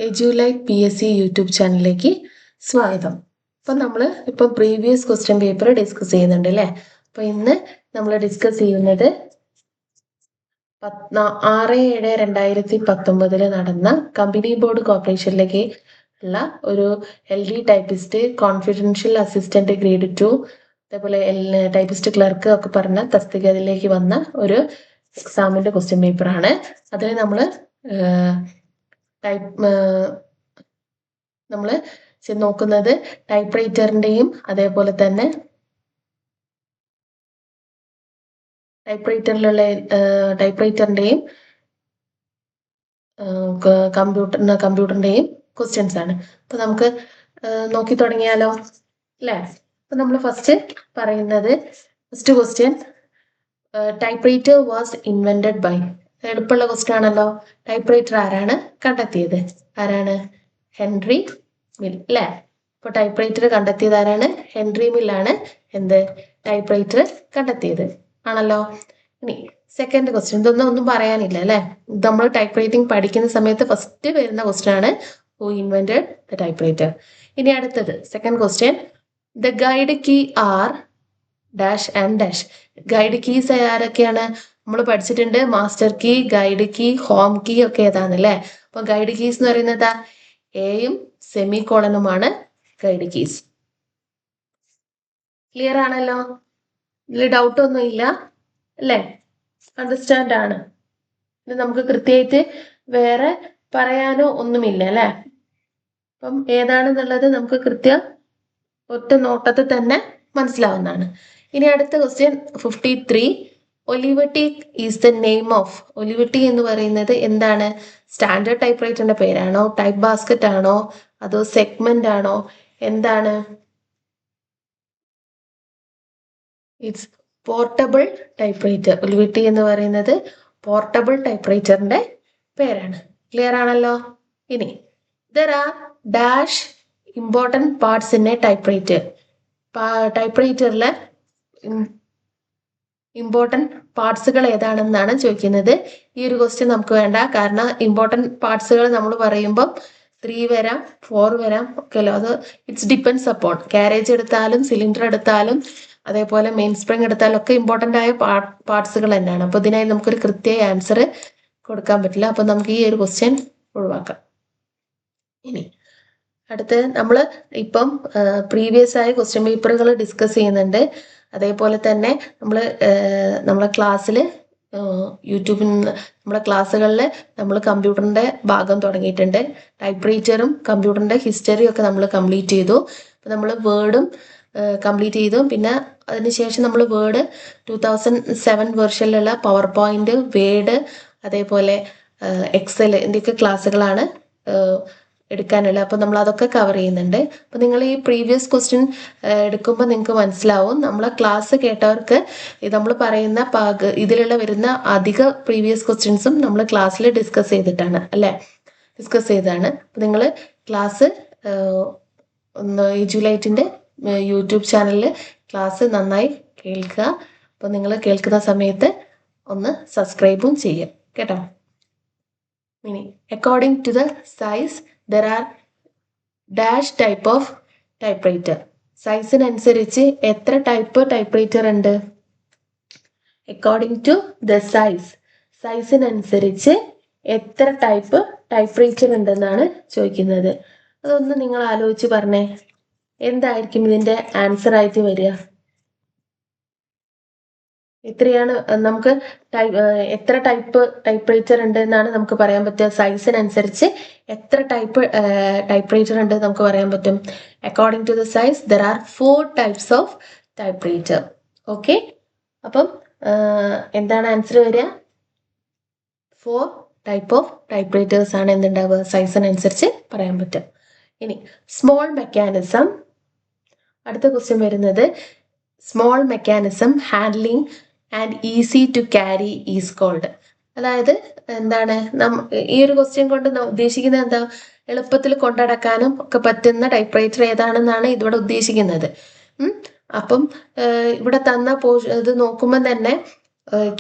എജ്യുലൈറ്റ് PSC YouTube ചാനലിലേക്ക് സ്വാഗതം. അപ്പം നമ്മൾ ഇപ്പം പ്രീവിയസ് ക്വസ്റ്റ്യൻ പേപ്പർ ഡിസ്കസ് ചെയ്യുന്നുണ്ട് അല്ലേ. അപ്പം ഇന്ന് നമ്മൾ ഡിസ്കസ് ചെയ്യുന്നത് 6/7/2019 നടന്ന കമ്പനി ബോർഡ് കോർപ്പറേഷനിലേക്ക് ഉള്ള ഒരു LD typist, confidential assistant grade 2, അതേപോലെ ടൈപ്പിസ്റ്റ് ക്ലർക്ക് ഒക്കെ പറഞ്ഞ തസ്തികയിലേക്ക് വന്ന ഒരു എക്സാമിന്റെ ക്വസ്റ്റ്യൻ പേപ്പറാണ്. അതിൽ നമ്മൾ നമ്മൾ നോക്കുന്നത് ടൈപ്പ് റൈറ്ററിന്റെയും അതേപോലെ തന്നെ ടൈപ്പ് റൈറ്ററിന്റെയും കമ്പ്യൂട്ടറിന്റെയും ക്വസ്റ്റ്യൻസ് ആണ്. അപ്പൊ നമുക്ക് നോക്കി തുടങ്ങിയാലോ അല്ലേ. അപ്പൊ നമ്മൾ ഫസ്റ്റ് പറയുന്നത് first question, typewriter was invented by. എളുപ്പമുള്ള ക്വസ്റ്റ്യൻ ആണല്ലോ. ടൈപ്പ് റൈറ്റർ ആരാണ് കണ്ടെത്തിയത്? ആരാണ്? ഹെൻറി മിൽ അല്ലേ. അപ്പൊ ടൈപ്പ് റൈറ്റർ കണ്ടെത്തിയത് ആരാണ്? ഹെൻറി മില്ലാണ് എന്ത് ടൈപ്പ് റൈറ്റർ കണ്ടെത്തിയത് ആണല്ലോ. ഇനി സെക്കൻഡ് ക്വസ്റ്റ്യൻ, ഇതൊന്നും ഒന്നും പറയാനില്ല അല്ലെ. നമ്മൾ ടൈപ്പ് റൈറ്റിംഗ് പഠിക്കുന്ന സമയത്ത് ഫസ്റ്റ് വരുന്ന ക്വസ്റ്റ്യൻ ആണ് who invented the typewriter. ഇനി അടുത്തത് second question, the guide key are dash and dash. Guide keys ആരൊക്കെയാണ്? നമ്മൾ പഠിച്ചിട്ടുണ്ട് master key, guide key, home key ഒക്കെ ഏതാണല്ലേ. അപ്പൊ ഗൈഡ് കീസ് എന്ന് പറയുന്നത് എയും സെമി കോളനുമാണ് ഗൈഡ് കീസ്. ക്ലിയർ ആണല്ലോ, ഇതിൽ ഡൗട്ട് ഒന്നും ഇല്ല അല്ലേ. അണ്ടർസ്റ്റാൻഡ് ആണ്. ഇത് നമുക്ക് കൃത്യമായിട്ട് വേറെ പറയാനോ ഒന്നുമില്ല അല്ലേ. അപ്പം ഏതാണെന്നുള്ളത് നമുക്ക് കൃത്യം ഒറ്റ നോട്ടത്തിൽ തന്നെ മനസ്സിലാവുന്നതാണ്. ഇനി അടുത്ത question 53, Olivetti is the name of. Olivetti എന്ന് പറയുന്നത് എന്താണ്? സ്റ്റാൻഡേർഡ് ടൈപ്പ് റൈറ്ററിന്റെ പേരാണോ, ടൈപ്പ് ബാസ്ക്കറ്റ് ആണോ, അതോ സെഗ്മെന്റ് ആണോ, എന്താണ്? It's portable typewriter. Olivetti എന്ന് പറയുന്നത് പോർട്ടബിൾ ടൈപ്പ് റൈറ്ററിന്റെ പേരാണ്. ക്ലിയർ ആണല്ലോ. ഇനി there are dash important parts in a typewriter. ടൈപ്പ് റൈറ്ററിലെ ഇമ്പോർട്ടൻറ്റ് പാർട്സുകൾ ഏതാണെന്നാണ് ചോദിക്കുന്നത്. ഈ ഒരു ക്വസ്റ്റ്യൻ നമുക്ക് വേണ്ട, കാരണം ഇമ്പോർട്ടൻറ്റ് പാർട്സുകൾ നമ്മൾ പറയുമ്പോൾ 3 വരാം, 4 വരാം ഒക്കെ അല്ലോ. അത് ഇറ്റ്സ് ഡിപ്പെൻഡ്സ് അപ്പോൺ. കാരേജ് എടുത്താലും സിലിണ്ടർ എടുത്താലും അതേപോലെ മെയിൻ സ്പ്രിങ് എടുത്താലും ഒക്കെ ഇമ്പോർട്ടൻ്റ് ആയ പാർട്സുകൾ തന്നെയാണ്. അപ്പോൾ ഇതിനായി നമുക്കൊരു കൃത്യമായ ആൻസർ കൊടുക്കാൻ പറ്റില്ല. അപ്പോൾ നമുക്ക് ഈ ഒരു ക്വസ്റ്റ്യൻ ഒഴിവാക്കാം. ഇനി അടുത്ത് നമ്മൾ ഇപ്പം പ്രീവിയസ് ആയ ക്വസ്റ്റ്യൻ പേപ്പറുകൾ ഡിസ്കസ് ചെയ്യുന്നുണ്ട്. അതേപോലെ തന്നെ നമ്മളെ ക്ലാസ്സിൽ യൂട്യൂബിൽ നിന്ന് നമ്മളെ ക്ലാസ്സുകളിൽ നമ്മൾ കമ്പ്യൂട്ടറിൻ്റെ ഭാഗം തുടങ്ങിയിട്ടുണ്ട്. ടൈപ്പ് റൈറ്ററും കമ്പ്യൂട്ടറിൻ്റെ ഹിസ്റ്ററിയും ഒക്കെ നമ്മൾ കംപ്ലീറ്റ് ചെയ്തു. അപ്പോൾ നമ്മൾ വേർഡും കംപ്ലീറ്റ് ചെയ്തു. പിന്നെ അതിനുശേഷം നമ്മൾ വേർഡ് 2007 വെർഷനിലുള്ള പവർ പോയിന്റ്, വേഡ്, അതേപോലെ എക്സൽ ഇതിൻ്റെയൊക്കെ ക്ലാസ്സുകളാണ് എടുക്കാനുള്ളത്. അപ്പോൾ നമ്മൾ അതൊക്കെ കവർ ചെയ്യുന്നുണ്ട്. അപ്പോൾ നിങ്ങൾ ഈ പ്രീവിയസ് ക്വസ്റ്റ്യൻ എടുക്കുമ്പോൾ നിങ്ങൾക്ക് മനസ്സിലാവും, നമ്മളെ ക്ലാസ് കേട്ടവർക്ക് നമ്മൾ പറയുന്ന ഇതിലുള്ള വരുന്ന അധിക പ്രീവിയസ് ക്വസ്റ്റ്യൻസും നമ്മൾ ക്ലാസ്സിൽ ഡിസ്കസ് ചെയ്തിട്ടാണ് അല്ലേ, ഡിസ്കസ് ചെയ്തതാണ്. അപ്പോൾ നിങ്ങൾ ക്ലാസ് എജ്യുലൈറ്റിൻ്റെ യൂട്യൂബ് ചാനലിൽ ക്ലാസ് നന്നായി കേൾക്കുക. അപ്പോൾ നിങ്ങൾ കേൾക്കുന്ന സമയത്ത് ഒന്ന് സബ്സ്ക്രൈബും ചെയ്യുക കേട്ടോ. ഇനി according to the size there are dash type of typewriter. സൈസിനനുസരിച്ച് എത്ര ടൈപ്പ് ടൈപ്പ് റൈറ്റർ ഉണ്ട്? അക്കോർഡിംഗ് ടു ദ സൈസിനനുസരിച്ച് എത്ര ടൈപ്പ് ടൈപ്പ് റൈറ്റർ ഉണ്ടെന്നാണ് ചോദിക്കുന്നത്. അതൊന്ന് നിങ്ങൾ ആലോചിച്ച് പറഞ്ഞേ, എന്തായിരിക്കും ഇതിന്റെ ആൻസർ ആയിട്ട് വരിക? എത്രയാണ് നമുക്ക് എത്ര ടൈപ്പ് ടൈപ്പ് റൈറ്റർ ഉണ്ട് എന്നാണ് നമുക്ക് പറയാൻ പറ്റുക. സൈസിനനുസരിച്ച് എത്ര ടൈപ്പ് ടൈപ്പ് റൈറ്റർ ഉണ്ട് നമുക്ക് പറയാൻ പറ്റും. According to the size there are 4 types of typewriter. Okay, അപ്പം എന്താണ് ആൻസർ വരിക? 4 ടൈപ്പ് ഓഫ് ടൈപ്പ് റൈറ്റേഴ്സ് ആണ് എന്തുണ്ടാവുക, സൈസിനനുസരിച്ച് പറയാൻ പറ്റും. ഇനി സ്മോൾ മെക്കാനിസം. അടുത്ത ക്വസ്റ്റ്യൻ വരുന്നത് small mechanism handling and easy to carry is called. അതായത് എന്താണ് ഈ ഒരു ക്വസ്റ്റ്യൻ കൊണ്ട് ഉദ്ദേശിക്കുന്നത്? എന്താ, എളുപ്പത്തിൽ കൊണ്ടടക്കാനും ഒക്കെ പറ്റുന്ന ടൈപ്പ് റൈറ്റർ ഏതാണെന്നാണ് ഇതിവിടെ ഉദ്ദേശിക്കുന്നത്. അപ്പം ഇവിടെ തന്ന ഇത് നോക്കുമ്പോൾ തന്നെ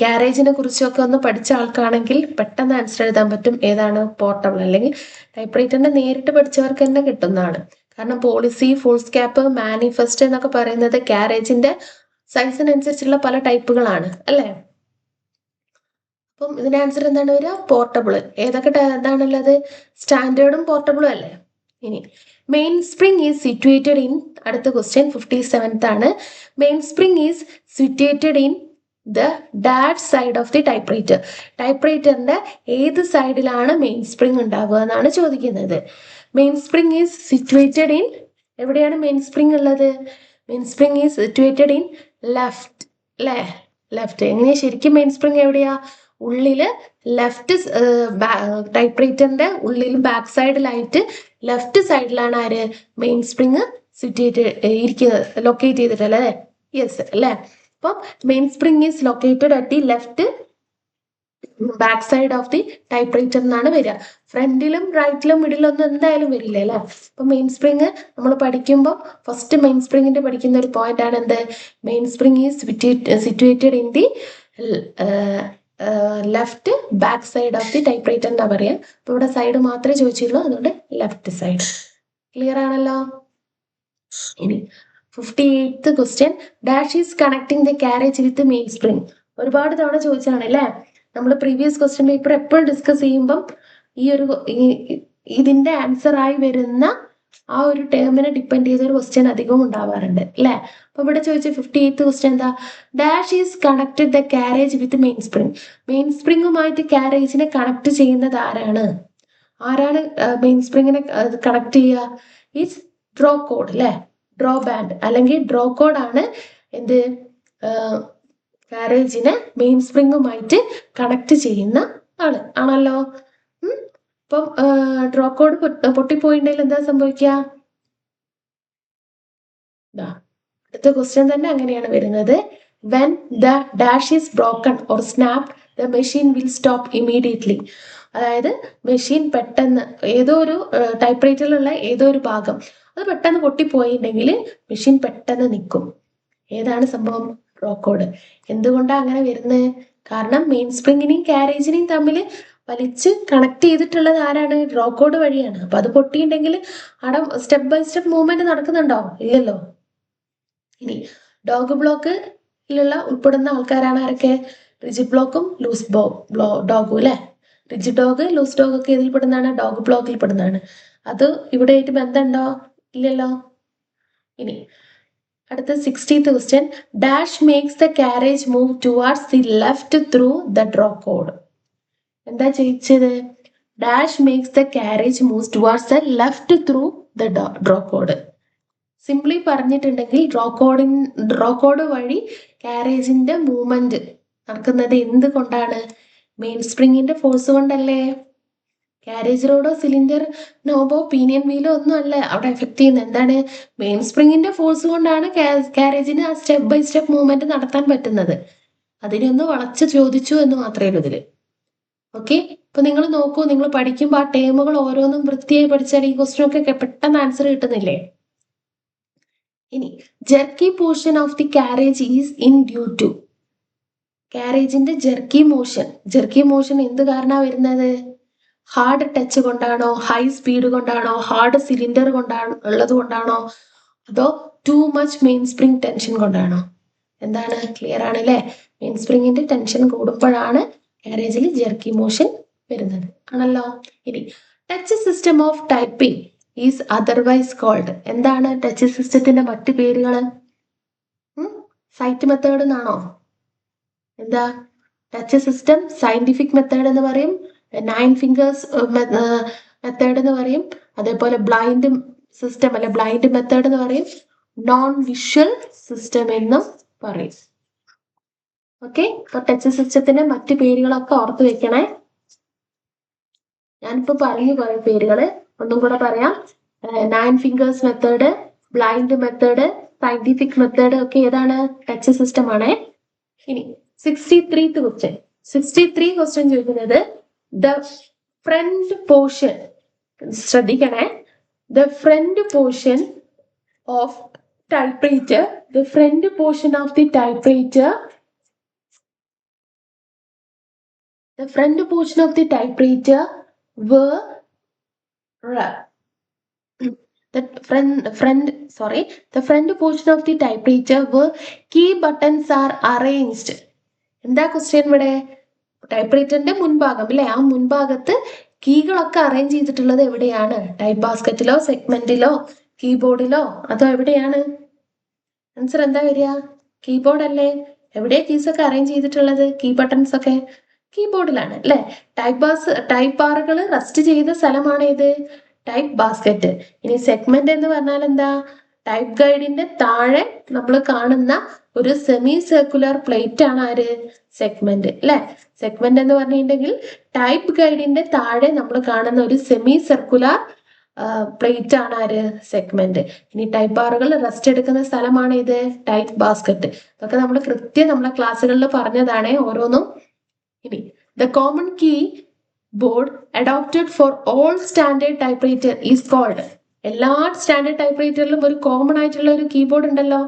ക്യാരേജിനെ കുറിച്ചൊക്കെ ഒന്ന് പഠിച്ച ആൾക്കാണെങ്കിൽ പെട്ടെന്ന് ആൻസർ എഴുതാൻ പറ്റും. ഏതാണ്? പോർട്ടബിൾ. അല്ലെങ്കിൽ ടൈപ്പ് റൈറ്ററിന്റെ നേരിട്ട് പഠിച്ചവർക്ക് തന്നെ കിട്ടുന്നതാണ്. കാരണം പോളിസി, ഫുൾ സ്കാപ്പ്, മാനിഫെസ്റ്റ് എന്നൊക്കെ പറയുന്നത് ക്യാരേജിന്റെ സൈസിനനുസരിച്ചുള്ള പല ടൈപ്പുകളാണ് അല്ലേ? അപ്പം ഇതിന്റെ ആൻസർ എന്താണ് വരിക? പോർട്ടബിൾ. ഏതൊക്കെ എന്താണുള്ളത്? സ്റ്റാൻഡേർഡും പോർട്ടബിളും അല്ലേ? ഇനി main spring is situated in, അടുത്ത ക്വസ്റ്റ്യൻ 57th ആണ്. Main spring is situated in the dash side of the typewriter. ടൈപ്പ് റൈറ്ററിന്റെ ഏത് സൈഡിലാണ് മെയിൻ സ്പ്രിംഗ് ഉണ്ടാവുക എന്നാണ് ചോദിക്കുന്നത്. Main spring is situated in, എവിടെയാണ് മെയിൻ സ്പ്രിംഗ് ഉള്ളത്? Main spring is situated in left അല്ലേ? ലെഫ്റ്റ്. എങ്ങനെയാ ശരിക്കും മെയിൻ സ്പ്രിംഗ് എവിടെയാ? ഉള്ളില് ലെഫ്റ്റ്, ടൈപ്പ് റൈറ്ററിന്റെ ഉള്ളിൽ ബാക്ക് സൈഡിലായിട്ട് ലെഫ്റ്റ് സൈഡിലാണ് ആര്? മെയിൻ സ്പ്രിങ് സിറ്റുവേറ്റ് ഇരിക്കുന്നത്, ലൊക്കേറ്റ് ചെയ്തിട്ടല്ലേ? യെസ് അല്ലേ? അപ്പം main spring is located at the left back side of the type writer എന്നാണ് വരിക. ഫ്രണ്ടിലും റൈറ്റിലും മിഡിലും ഒന്നും എന്തായാലും വരില്ല അല്ലേ? അപ്പൊ മെയിൻ സ്പ്രിങ് നമ്മൾ പഠിക്കുമ്പോൾ ഫസ്റ്റ് മെയിൻ സ്പ്രിങ്ങിന്റെ പഠിക്കുന്ന ഒരു പോയിന്റ് ആണ് എന്ത്? Main spring is situated in the left back side of the type writer എന്താ പറയാ. അപ്പൊ ഇവിടെ സൈഡ് മാത്രമേ ചോദിച്ചുള്ളൂ, അതുകൊണ്ട് ലെഫ്റ്റ് സൈഡ്. ക്ലിയർ ആണല്ലോ? ഇനി 58th question, dash is connecting the carriage with main spring. ഒരുപാട് തവണ ചോദിച്ചാണ് അല്ലേ? നമ്മൾ പ്രീവിയസ് ക്വസ്റ്റ്യൻ പേപ്പർ എപ്പോഴും ഡിസ്കസ് ചെയ്യുമ്പം ഈ ഒരു ഇതിന്റെ ആൻസർ ആയി വരുന്ന ആ ഒരു ടേമിനെ ഡിപ്പെൻഡ് ചെയ്ത ഒരു ക്വസ്റ്റ്യൻ അധികവും ഉണ്ടാവാറുണ്ട് അല്ലേ? അപ്പൊ ഇവിടെ ചോദിച്ച 58th ക്വസ്റ്റ്യൻ എന്താ? Dash is connected the carriage with main spring. Main സ്പ്രിങ്ങുമായിട്ട് കാരേജിനെ കണക്ട് ചെയ്യുന്നത് ആരാണ്? ആരാണ് മെയിൻ സ്പ്രിങ്ങിനെ കണക്ട് ചെയ്യുക? ഈസ് ഡ്രോ കോഡ് അല്ലെ? ഡ്രോ ബാൻഡ് അല്ലെങ്കിൽ ഡ്രോ കോഡ് ആണ് എന്ത്? കാരേജിനെ മെയിൻ സ്പ്രിങ്ങുമായിട്ട് കണക്ട് ചെയ്യുന്ന ആണല്ലോ. അപ്പം ഡ്രോ കോഡ് പൊട്ടിപ്പോയിട്ടുണ്ടെങ്കിൽ എന്താ സംഭവിക്കുക? അടുത്ത ക്വസ്റ്റ്യൻ തന്നെ അങ്ങനെയാണ് വരുന്നത്. When the dash is broken or snap the machine will stop immediately. അതായത് മെഷീൻ പെട്ടെന്ന് ഏതോ ഒരു ടൈപ്പ് റൈറ്ററിലുള്ള ഏതോ ഒരു ഭാഗം അത് പെട്ടെന്ന് പൊട്ടിപ്പോയിട്ടുണ്ടെങ്കിൽ മെഷീൻ പെട്ടെന്ന് നിൽക്കും. ഏതാണ് സംഭവം? Draw code. എന്തുകൊണ്ടാണ് അങ്ങനെ വരുന്നത്? കാരണം മെയിൻ സ്പ്രിങ്ങിനെയും കാരേജിനെയും തമ്മിൽ വലിച്ച് കണക്ട് ചെയ്തിട്ടുള്ളത് ആരാണ്? ഡ്രോ കോഡ് വഴിയാണ്. അപ്പൊ അത് പൊട്ടിയിട്ടുണ്ടെങ്കിൽ അവിടെ സ്റ്റെപ്പ് ബൈ സ്റ്റെപ്പ് മൂവ്മെന്റ് നടക്കുന്നുണ്ടോ? ഇല്ലല്ലോ. ഇനി ഡോഗ് ബ്ലോക്കിലുള്ള ഉൾപ്പെടുന്ന ആൾക്കാരാണ് ആരൊക്കെ? റിജിഡ് ബ്ലോക്കും ലൂസ് ഡോഗും അല്ലെ? റിജിഡ് ഡോഗ്, ലൂസ് ഡോഗ് ഒക്കെ ഇതിൽ പെടുന്നതാണ്? ഡോഗ് ബ്ലോക്കിൽ പെടുന്നതാണ്. അത് ഇവിടെ ആയിട്ട് ബന്ധമുണ്ടോ? ഇല്ലല്ലോ. ഇനി അടുത്ത 60th question, dash makes the carriage move towards the left through the draw code. എന്താ ചോദിച്ചത്? Dash makes the carriage move towards the left through the draw code. Simply പറഞ്ഞിട്ടുണ്ടെങ്കിൽ ഡ്രോ കോഡ് വഴി കാരേജിന്റെ മൂവ്മെന്റ് നടക്കുന്നത് എന്തുകൊണ്ടാണ്? മെയിൻ സ്പ്രിങ്ങിന്റെ ഫോഴ്സ് കൊണ്ടല്ലേ? Carriage റോഡോ cylinder നോബോ pinion വീലോ ഒന്നും അല്ല അവിടെ എഫക്ട് ചെയ്യുന്നത്. എന്താണ്? മെയിൻ സ്പ്രിങ്ങിന്റെ ഫോഴ്സ് കൊണ്ടാണ് കാരേജിന് ആ സ്റ്റെപ്പ് ബൈ സ്റ്റെപ്പ് മൂവ്മെന്റ് നടത്താൻ പറ്റുന്നത്. അതിനൊന്ന് വളച്ച് ചോദിച്ചു എന്ന് മാത്രമേ ഉള്ളൂ ഇതില്. ഓക്കെ, ഇപ്പൊ നിങ്ങൾ നോക്കൂ, നിങ്ങൾ പഠിക്കുമ്പോൾ ആ ടേമുകൾ ഓരോന്നും വൃത്തിയായി പഠിച്ചാൽ ഈ ക്വസ്റ്റ്യൻ ഒക്കെ പെട്ടെന്ന് ആൻസർ കിട്ടുന്നില്ലേ? ഇനി jerky portion of the carriage is in due to. കാരേജിന്റെ ജെർക്കി മോഷൻ എന്ത് കാരണമാണ് വരുന്നത്? ഹാർഡ് ടച്ച് കൊണ്ടാണോ? ഹൈ സ്പീഡ് കൊണ്ടാണോ? ഹാർഡ് സിലിണ്ടർ ഉള്ളത് കൊണ്ടാണോ? അതോ too much main spring tension കൊണ്ടാണോ? എന്താണ്? ക്ലിയർ ആണ് അല്ലേ? മെയിൻ സ്പ്രിങ്ങിന്റെ ടെൻഷൻ കൂടുമ്പോഴാണ് കാരേജിൽ ജെർക്കി മോഷൻ വരുന്നത് ആണല്ലോ. ഇനി touch system of typing is otherwise called. എന്താണ് ടച്ച് സിസ്റ്റത്തിന്റെ മറ്റു പേരുകൾ? സൈറ്റ് മെത്തേഡ് എന്നാണോ? എന്താ ടച്ച് സിസ്റ്റം? സയന്റിഫിക് മെത്തേഡ് എന്ന് പറയും, 9 ഫിംഗേഴ്സ് മെത്തേഡ് എന്ന് പറയും, അതേപോലെ ബ്ലൈൻഡ് സിസ്റ്റം അല്ലെ ബ്ലൈൻഡ് മെത്തേഡ് എന്ന് പറയും, നോൺ വിഷ്വൽ സിസ്റ്റം എന്നും പറയും. ഓക്കെ, അപ്പൊ ടച്ച് സിസ്റ്റത്തിന്റെ മറ്റു പേരുകളൊക്കെ ഓർത്ത് വെക്കണേ. ഞാനിപ്പോ പറഞ്ഞു പോയ പേരുകള് ഒന്നും കൂടെ പറയാം. 9 fingers method, blind method, scientific method ഒക്കെ ഏതാണ്? ടച്ച് സിസ്റ്റം ആണ്. ഇനി 63th ക്വസ്റ്റ്യൻ. 63 ക്വസ്റ്റ്യൻ ചോദിക്കുന്നത് ദ ഫ്രണ്ട് പോർഷൻ, ശ്രദ്ധിക്കണേ, the front portion of typewriter, the front portion of the typewriter The front portion of the typewriter were the front portion of the typewriter where key buttons are arranged. എന്താ question ഇവിടെ? ടൈപ്പ്റൈറ്ററിന്റെ മുൻഭാഗം അല്ലെ, ആ മുൻഭാഗത്ത് കീകളൊക്കെ arrange ചെയ്തിട്ടുള്ളത് എവിടെയാണ്? Type ബാസ്ക്കറ്റിലോ, സെഗ്മെന്റിലോ, കീബോർഡിലോ, അതോ എവിടെയാണ്? ആൻസർ എന്താ വരിക? കീബോർഡ് അല്ലേ? എവിടെയാ കീസ് ഒക്കെ അറേഞ്ച് ചെയ്തിട്ടുള്ളത്? കീ ബട്ടൺസ് ഒക്കെ കീബോർഡിലാണ് അല്ലെ. ടൈപ്പ് ബാറുകൾ റെസ്റ്റ് ചെയ്ത സ്ഥലമാണ് ഇത് ടൈപ്പ് ബാസ്ക്കറ്റ്. ഇനി സെഗ്മെന്റ് എന്ന് പറഞ്ഞാൽ എന്താ? ടൈപ്പ് ഗൈഡിന്റെ താഴെ നമ്മൾ കാണുന്ന ഒരു സെമി സർക്കുലർ പ്ലേറ്റ് ആണ് ആര്? സെഗ്മെന്റ് അല്ലെ. സെഗ്മെന്റ് എന്ന് പറഞ്ഞിട്ടുണ്ടെങ്കിൽ ടൈപ്പ് ഗൈഡിന്റെ താഴെ നമ്മൾ കാണുന്ന ഒരു സെമി സർക്കുലർ പ്ലേറ്റ് ആണ് ആര്? സെഗ്മെന്റ്. ഇനി ടൈപ്പ് ബാറുകൾ റെസ്റ്റ് എടുക്കുന്ന സ്ഥലമാണ് ഇത് ടൈപ്പ് ബാസ്ക്കറ്റ്. ഇതൊക്കെ നമ്മൾ കൃത്യം നമ്മളെ ക്ലാസ്സുകളിൽ പറഞ്ഞതാണ് ഓരോന്നും. ഇനി the common keyboard adopted for all standard typewriter is called. എല്ലാ സ്റ്റാൻഡേർഡ് ടൈപ്പ്റൈറ്ററിലും ഒരു കോമൺ ആയിട്ടുള്ള ഒരു കീബോർഡ് ഉണ്ടല്ലോ,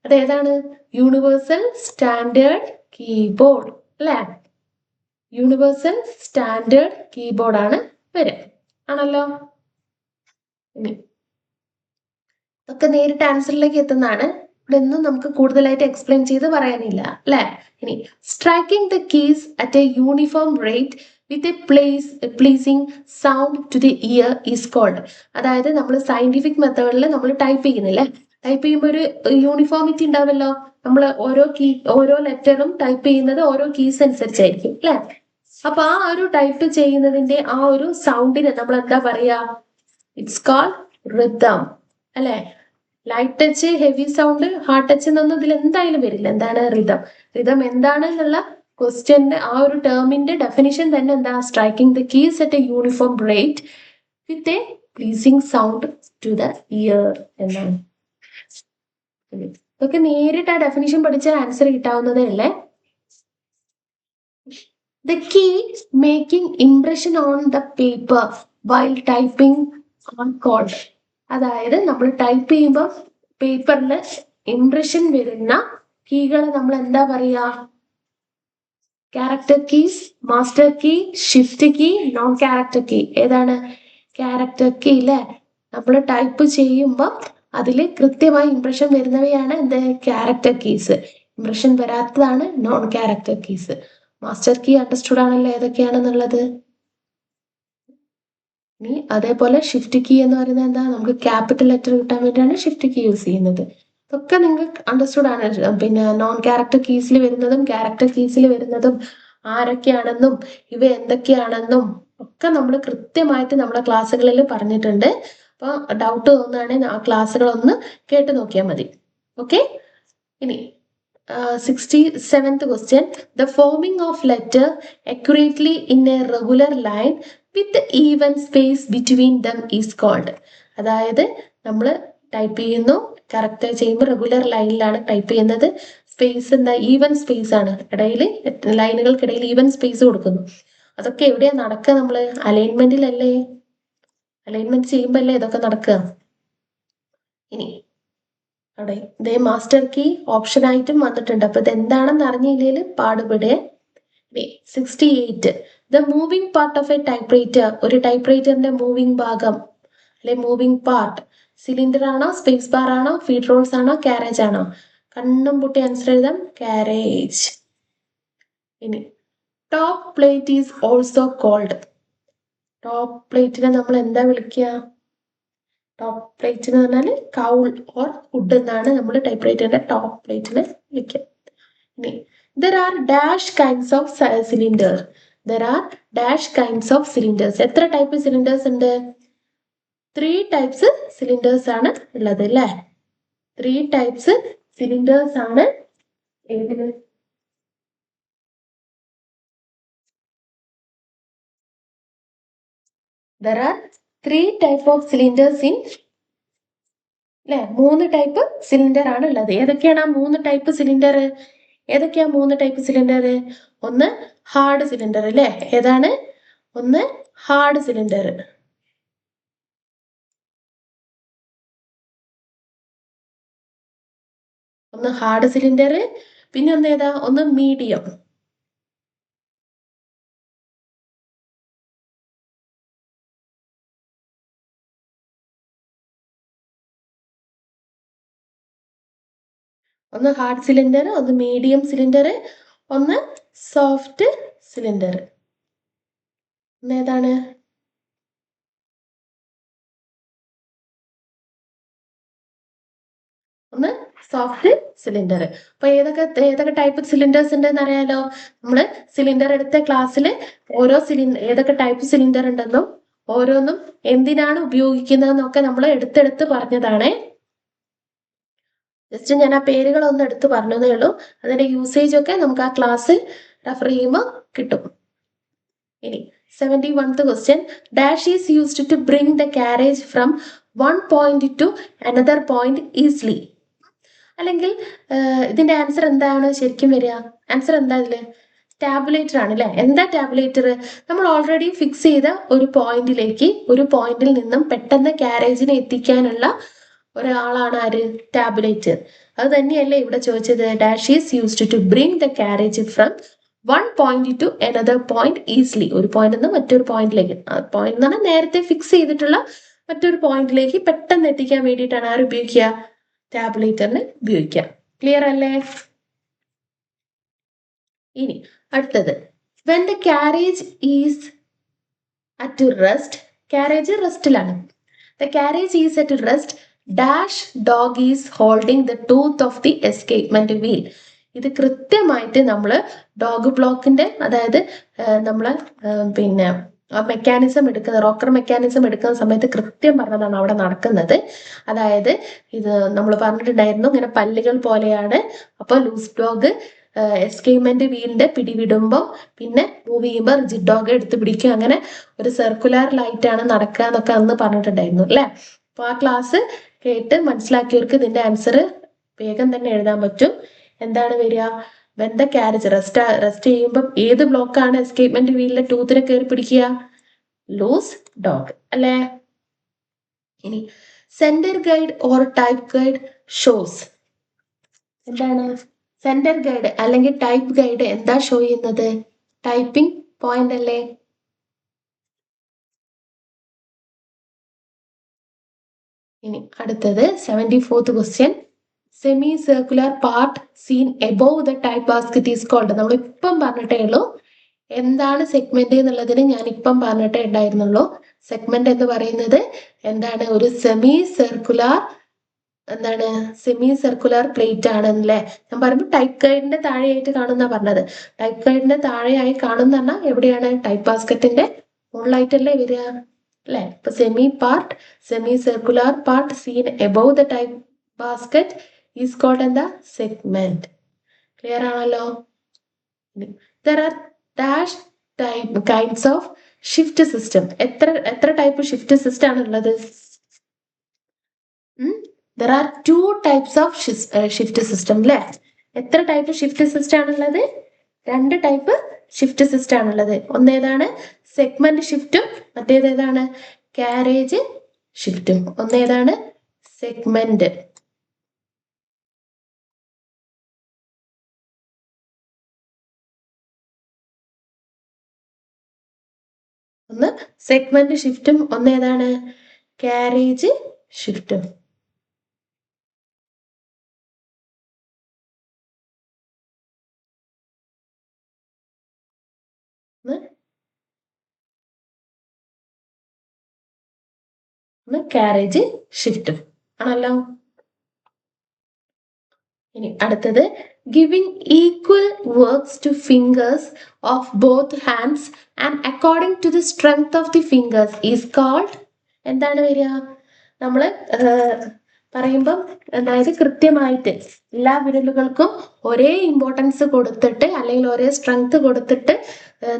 അത് ഏതാണ്? യൂണിവേഴ്സൽ സ്റ്റാൻഡേർഡ് കീബോർഡ് അല്ലേ. യൂണിവേഴ്സൽ സ്റ്റാൻഡേർഡ് കീബോർഡ് ആണ് വരിക, ആണല്ലോ. ഇനി ഇതൊക്കെ നേരിട്ട് ആൻസറിലേക്ക് എത്തുന്നതാണ്. ഇവിടെ ഒന്നും നമുക്ക് കൂടുതലായിട്ട് എക്സ്പ്ലെയിൻ ചെയ്ത് പറയാനില്ല അല്ലെ. ഇനി striking the keys at a uniform rate with a pleasing sound to the ear is called. അതായത് നമ്മൾ സയന്റിഫിക് മെത്തേഡിൽ നമ്മൾ ടൈപ്പ് ചെയ്യുന്നില്ലേ, ടൈപ്പ് ചെയ്യുമ്പോൾ ഒരു യൂണിഫോമിറ്റി ഉണ്ടാവല്ലോ. നമ്മൾ ഓരോ ലെറ്ററും ടൈപ്പ് ചെയ്യുന്നത് ഓരോ കീസ് അനുസരിച്ചായിരിക്കും അല്ലെ. അപ്പൊ ആ ഒരു ടൈപ്പ് ചെയ്യുന്നതിന്റെ ആ ഒരു സൗണ്ടിന് നമ്മൾ എന്താ പറയാ? ഇറ്റ്സ് കോൾഡ് റിതം അല്ലെ. Light touch, heavy sound, hard touch എന്നൊന്നും ഇതിൽ എന്തായാലും വരില്ല. എന്താണ് റിതം? റിതം എന്താണ് എന്നുള്ള ക്വസ്റ്റ്യന്റെ ആ ഒരു ടേമിന്റെ ഡെഫിനിഷൻ തന്നെ എന്താ? Striking the keys at a uniform rate with a pleasing sound to the ear എന്നാണ്. ഇതൊക്കെ നേരിട്ട് ആ ഡെഫിനിഷൻ പഠിച്ചാൽ ആൻസർ കിട്ടാവുന്നതേ അല്ലേ. The key making impression on the paper while typing on called. അതായത് നമ്മൾ ടൈപ്പ് ചെയ്യുമ്പോൾ പേപ്പറിൽ ഇംപ്രഷൻ വരുന്ന കീകളെ നമ്മൾ എന്താ പറയാ? Character keys, master key, shift key, non character key. ഏതാണ്? ക്യാരക്ടർ കീ അല്ലേ. നമ്മൾ ടൈപ്പ് ചെയ്യുമ്പോൾ അതിൽ കൃത്യമായി ഇംപ്രഷൻ വരുന്നവയാണ് എന്ത്? Character keys. ഇംപ്രഷൻ വരാത്തതാണ് non character keys. Master key understood ആണല്ലോ ഏതൊക്കെയാണെന്നുള്ളത്. ഇനി അതേപോലെ ഷിഫ്റ്റ് കീ എന്ന് പറയുന്നത് എന്താ? നമുക്ക് ക്യാപിറ്റൽ ലെറ്റർ കിട്ടാൻ വേണ്ടിയാണ് ഷിഫ്റ്റ് കീ യൂസ് ചെയ്യുന്നത്. ഇതൊക്കെ നിങ്ങൾക്ക് അണ്ടർസ്റ്റുഡ് ആണ്. പിന്നെ നോൺ ക്യാരക്ടർ കീസിൽ വരുന്നതും ക്യാരക്ടർ കീസിൽ വരുന്നതും ആരൊക്കെയാണെന്നും ഇവ എന്തൊക്കെയാണെന്നും ഒക്കെ നമ്മൾ കൃത്യമായിട്ട് നമ്മുടെ ക്ലാസ്സുകളിൽ പറഞ്ഞിട്ടുണ്ട്. അപ്പൊ ഡൗട്ട് തോന്നുകയാണെങ്കിൽ ആ ക്ലാസ്സുകളൊന്ന് കേട്ട് നോക്കിയാൽ മതി. ഓക്കെ. ഇനി 67th question. The forming of letter accurately in a regular line with even space between them is called. അതായത് നമ്മൾ ടൈപ്പ് ചെയ്യുന്നു, കറക്റ്റ് ചെയ്യുമ്പോൾ റെഗുലർ ലൈനിലാണ് ടൈപ്പ് ചെയ്യുന്നത്. സ്പേസ് എന്താ? ഈവൻ സ്പേസ് ആണ്. ഇടയിൽ ലൈനുകൾക്കിടയിൽ ഈവൻ സ്പേസ് കൊടുക്കുന്നു. അതൊക്കെ എവിടെയാ നടക്കുക? നമ്മൾ അലൈൻമെന്റിലല്ലേ. അലൈൻമെന്റ് ചെയ്യുമ്പോൾ അല്ലേ ഇതൊക്കെ നടക്കുക. ഇനി അവിടെ ഇതേ മാസ്റ്റർ കീ ഓപ്ഷൻ ആയിട്ടും വന്നിട്ടുണ്ട്. അപ്പൊ ഇത് എന്താണെന്ന് അറിഞ്ഞില്ലെങ്കിൽ പാടുപെടേ. 68. The moving part of a typewriter. ഒരു ടൈപ്പ്റൈറ്ററിന്റെ മൂവിംഗ് ഭാഗം അല്ലെ മൂവിംഗ് പാർട്ട് സിലിണ്ടർ ആണോ, സ്പേസ് ബാർ ആണോ, ഫീഡ് റോൾസ് ആണോ, കാരേജ് ആണോ? കണ്ണും പൊട്ടി ആൻസർ എഴുതാം. കാരേജ്. ഇനി top plate is also called. Top പ്ലേറ്റിനെ നമ്മൾ എന്താ വിളിക്കുക? ടോപ്പ് പ്ലേറ്റ് എന്ന് പറഞ്ഞാൽ കൗൾ ഓർ ഹുഡ് എന്നാണ് നമ്മൾ ടൈപ്പ്റൈറ്ററിന്റെ ടോപ്പ് പ്ലേറ്റിനെ വിളിക്കുക. ഇനി there are dash kinds of cylinder. There are dash kinds of cylinders. എത്ര ടൈപ്പ് സിലിണ്ടേഴ്സ് ഉണ്ട്? 3 ടൈപ്സ് സിലിണ്ടേഴ്സ് ആണ് ഉള്ളത് അല്ലേ. 3 ടൈപ്സ് സിലിണ്ടേഴ്സ് ആണ്. ഏതിന്? There are 3 type of cylinders in അല്ലെ. 3 ടൈപ്പ് സിലിണ്ടർ ആണ് ഉള്ളത്. ഏതൊക്കെയാണ് ആ 3 ടൈപ്പ് സിലിണ്ടർ? ഏതൊക്കെയാ 3 ടൈപ്പ് സിലിണ്ടർ? ഒന്ന് ഹാർഡ് സിലിണ്ടർ അല്ലേ. ഏതാണ്? ഒന്ന് ഹാർഡ് സിലിണ്ടർ. ഒന്ന് ഹാർഡ് സിലിണ്ടർ. പിന്നെ ഒന്ന് ഏതാ? ഒന്ന് മീഡിയം. ഒന്ന് ഹാർഡ് സിലിണ്ടർ, ഒന്ന് മീഡിയം സിലിണ്ടർ, ഒന്ന് സോഫ്റ്റ് സിലിണ്ടർ. ഏതാണ്? ഒന്ന് സോഫ്റ്റ് സിലിണ്ടർ. അപ്പൊ ഏതൊക്കെ ടൈപ്പ് സിലിണ്ടേഴ്സ് ഉണ്ടെന്ന് അറിയാലോ. നമ്മള് സിലിണ്ടർ എടുത്ത ക്ലാസ്സിൽ ഓരോ ഏതൊക്കെ ടൈപ്പ് സിലിണ്ടർ ഉണ്ടെന്നും ഓരോന്നും എന്തിനാണ് ഉപയോഗിക്കുന്നതെന്നൊക്കെ നമ്മൾ എടുത്തെടുത്ത് പറഞ്ഞതാണേ. ജസ്റ്റ് ഞാൻ ആ പേരുകളൊന്നും എടുത്ത് പറഞ്ഞതേ ഉള്ളൂ. അതിന്റെ യൂസേജ് ഒക്കെ നമുക്ക് ആ ക്ലാസ് റെഫർ ചെയ്യുമ്പോൾ കിട്ടും. ഇനി 71th question. Dash is used to bring the carriage from one point to another point easily. അല്ലെങ്കിൽ ഇതിന്റെ ആൻസർ എന്താണ് ശരിക്കും വരിക? ആൻസർ എന്താ ഇതില്? ടാബുലേറ്റർ ആണ് അല്ലെ? എന്താ ടാബുലേറ്റർ? നമ്മൾ ഓൾറെഡി ഫിക്സ് ചെയ്ത ഒരു പോയിന്റിലേക്ക് ഒരു പോയിന്റിൽ നിന്നും പെട്ടെന്ന് ക്യാരേജിനെ എത്തിക്കാനുള്ള ഒരാളാണ് ആര്? ടാബുലേറ്റർ. അത് തന്നെയല്ലേ ഇവിടെ ചോദിച്ചത്. Dash is used to bring the carriage from one point to another point easily. ഒരു പോയിന്റ് നിന്ന് മറ്റൊരു പോയിന്റിലേക്ക്, പോയിന്റ് എന്ന് പറഞ്ഞാൽ നേരത്തെ ഫിക്സ് ചെയ്തിട്ടുള്ള മറ്റൊരു പോയിന്റിലേക്ക് പെട്ടെന്ന് എത്തിക്കാൻ വേണ്ടിയിട്ടാണ് ആര് ഉപയോഗിക്കുക? ടാബുലേറ്ററിന് ഉപയോഗിക്കാം. ക്ലിയർ അല്ലേ? ഇനി അടുത്തത്, when the carriage is at rest, carriage റെസ്റ്റിലാണ്. The carriage is at rest, dash dog is holding the tooth of the escapement wheel. ഇത് കൃത്യമായിട്ട് നമ്മൾ ഡോഗ് ബ്ലോക്കിന്റെ, അതായത് നമ്മളെ പിന്നെ മെക്കാനിസം എടുക്കുന്ന റോക്കർ മെക്കാനിസം എടുക്കുന്ന സമയത്ത് കൃത്യം പറഞ്ഞതാണ് അവിടെ നടക്കുന്നത്. അതായത് ഇത് നമ്മൾ പറഞ്ഞിട്ടുണ്ടായിരുന്നു, ഇങ്ങനെ പല്ലുകൾ പോലെയാണ്. അപ്പോൾ ലൂസ് ഡോഗ് എസ്കേപ്മെന്റ് വീലിന്റെ പിടിവിടുമ്പോൾ പിന്നെ മൂവ് ചെയ്യുമ്പോൾ റിജിഡ് ഡോഗ് എടുത്ത് പിടിക്കും. അങ്ങനെ ഒരു സർക്കുലർ ലൈറ്റാണ് നടക്കുക എന്നൊക്കെ അന്ന് പറഞ്ഞിട്ടുണ്ടായിരുന്നു അല്ലെ. അപ്പൊ ആ ക്ലാസ് കേട്ട് മനസ്സിലാക്കിയവർക്ക് ഇതിന്റെ ആൻസർ വേഗം തന്നെ എഴുതാൻ പറ്റും. എന്താണ് വരിക? വെൻ ദ ക്യാരേജ് റെസ്റ്റ് ചെയ്യുമ്പോൾ ഏത് ബ്ലോക്കാണ് എസ്കേപ്മെന്റ് വീലിന്റെ ടൂത്തിനെ കയറി പിടിക്കുക? ലൂസ് ഡോഗ് അല്ലേ. ഇനി centre guide or type guide shows. എന്താണ് സെന്റർ ഗൈഡ് അല്ലെങ്കിൽ ടൈപ്പ് ഗൈഡ്? എന്താ ഷോ ചെയ്യുന്നത്? ടൈപ്പിംഗ് പോയിന്റ് അല്ലേ. ഇനി അടുത്തത് 74th question. Semicircular part seen above the type basket is called. നമ്മൾ ഇപ്പം പറഞ്ഞിട്ടേ ഉള്ളൂ. എന്താണ് സെഗ്മെന്റ് എന്നുള്ളതിന് ഞാൻ ഇപ്പം പറഞ്ഞിട്ടേ ഉണ്ടായിരുന്നുള്ളൂ. സെഗ്മെന്റ് എന്ന് പറയുന്നത് എന്താണ്? ഒരു സെമി സർക്കുലർ പ്ലേറ്റ് ആണെന്നല്ലേ ഞാൻ പറയുമ്പോൾ. ടൈപ്പ് ഗൈഡിന്റെ താഴെയായിട്ട് കാണുന്ന പറഞ്ഞത്. ടൈപ്പ് ഗൈഡിന്റെ താഴെയായി കാണുന്ന പറഞ്ഞാൽ എവിടെയാണ്? ടൈപ്പ് ബാസ്കറ്റിന്റെ മുകളിലായിട്ടല്ലേ വരിക അല്ലെ. ഇപ്പൊ semicircular part seen above the type basket is called എന്താ? സെഗ്മെന്റ്. ക്ലിയർ ആണല്ലോ. there are dash type kinds of shift system. എത്ര ടൈപ്പ് ഷിഫ്റ്റ് സിസ്റ്റം ആണ് ഉള്ളത്? there are 2 types of shift system അല്ലേ. എത്ര ടൈപ്പ് ഷിഫ്റ്റ് സിസ്റ്റം ആണുള്ളത്? 2 type shift system ആണുള്ളത്. ഒന്നേതാണ്? സെഗ്മെന്റ് ഷിഫ്റ്റും മറ്റേതേതാണ്? കാരേജ് ഷിഫ്റ്റും. ഒന്നേതാണ്? സെഗ്മെന്റ്. ഒന്ന് സെഗ്മെന്റ് ഷിഫ്റ്റും ഒന്നേതാണ്? കാരേജ് ഷിഫ്റ്റും. കാരേജ് ഷിഫ്റ്റും ആണല്ലോ. ഇനി അടുത്തത്, giving equal works to fingers of both hands and according to the strength of the fingers is called. എന്താണ് വരിക? നമ്മള് പറയുമ്പം അതായത് കൃത്യമായിട്ട് എല്ലാ വിരലുകൾക്കും ഒരേ ഇമ്പോർട്ടൻസ് കൊടുത്തിട്ട് അല്ലെങ്കിൽ ഒരേ സ്ട്രെങ്ത് കൊടുത്തിട്ട്